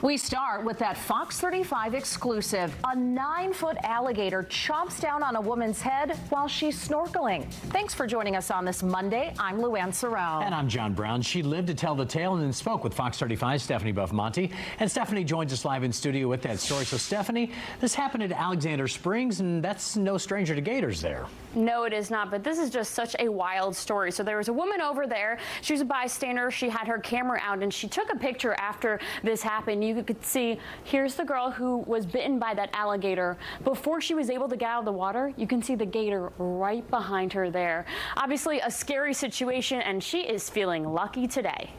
We start with that Fox 35 exclusive. A 9-foot alligator chomps down on a woman's head while she's snorkeling. Thanks for joining us on this Monday. I'm Luann Sorrell. And I'm John Brown. She lived to tell the tale and then spoke with Fox 35's Stephanie Buff-Monty. And Stephanie joins us live in studio with that story. So Stephanie, this happened at Alligator Springs, and that's no stranger to gators there. No, it is not, but this is just such a wild story. So there was a woman over there. She was a bystander. She had her camera out, and she took a picture after this happened. You could see, here's the girl who was bitten by that alligator. Before she was able to get out of the water, you can see the gator right behind her there. Obviously a scary situation, and she is feeling lucky today.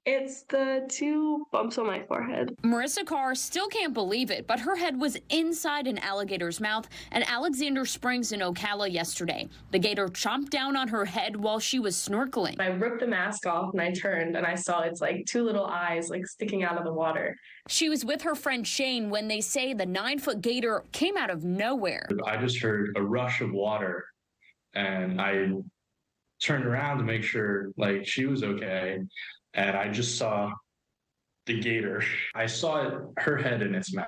It's the 2 bumps on my forehead. Marissa Carr still can't believe it, but her head was inside an alligator's mouth at Alexander Springs in Ocala yesterday. The gator chomped down on her head while she was snorkeling. I ripped the mask off and I turned and I saw it's like 2 little eyes like sticking out of the water. She was with her friend Shane when they say the 9-foot gator came out of nowhere. I just heard a rush of water and I turned around to make sure like she was okay. And I just saw the gator. I saw her head in its mouth.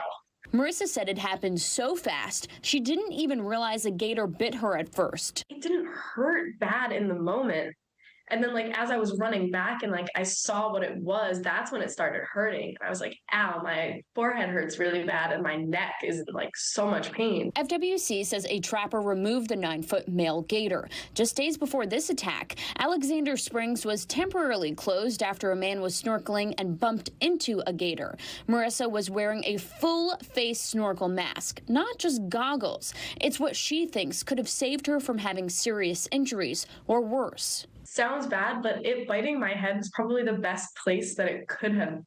Marissa said it happened so fast, she didn't even realize a gator bit her at first. It didn't hurt bad in the moment. And then like as I was running back and like I saw what it was, that's when it started hurting. I was like, ow, my forehead hurts really bad and my neck is in like so much pain. FWC says a trapper removed the 9-foot male gator. Just days before this attack, Alexander Springs was temporarily closed after a man was snorkeling and bumped into a gator. Marissa was wearing a full face snorkel mask, not just goggles. It's what she thinks could have saved her from having serious injuries or worse. Sounds bad, but it biting my head is probably the best place that it could have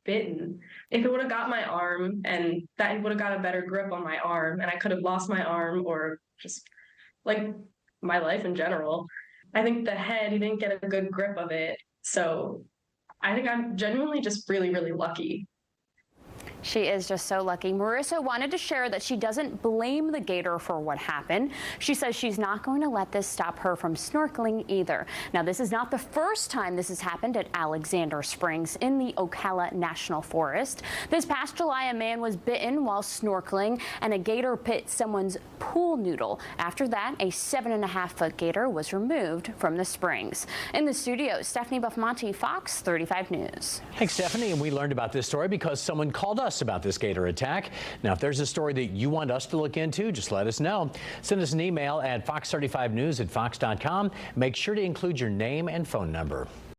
bitten. If it would have got my arm and that would have got a better grip on my arm and I could have lost my arm or just like my life in general. I think the head, he didn't get a good grip of it. So I think I'm genuinely just really, really lucky. She is just so lucky. Marissa wanted to share that she doesn't blame the gator for what happened. She says she's not going to let this stop her from snorkeling either. Now, this is not the first time this has happened at Alexander Springs in the Ocala National Forest. This past July, a man was bitten while snorkeling and a gator bit someone's pool noodle. After that, a 7.5-foot gator was removed from the springs. In the studio, Stephanie Buff-Monty, Fox 35 News. Thanks, Stephanie. And we learned about this story because someone called us about this gator attack. Now, if there's a story that you want us to look into, just let us know. Send us an email at fox35news@fox.com. Make sure to include your name and phone number.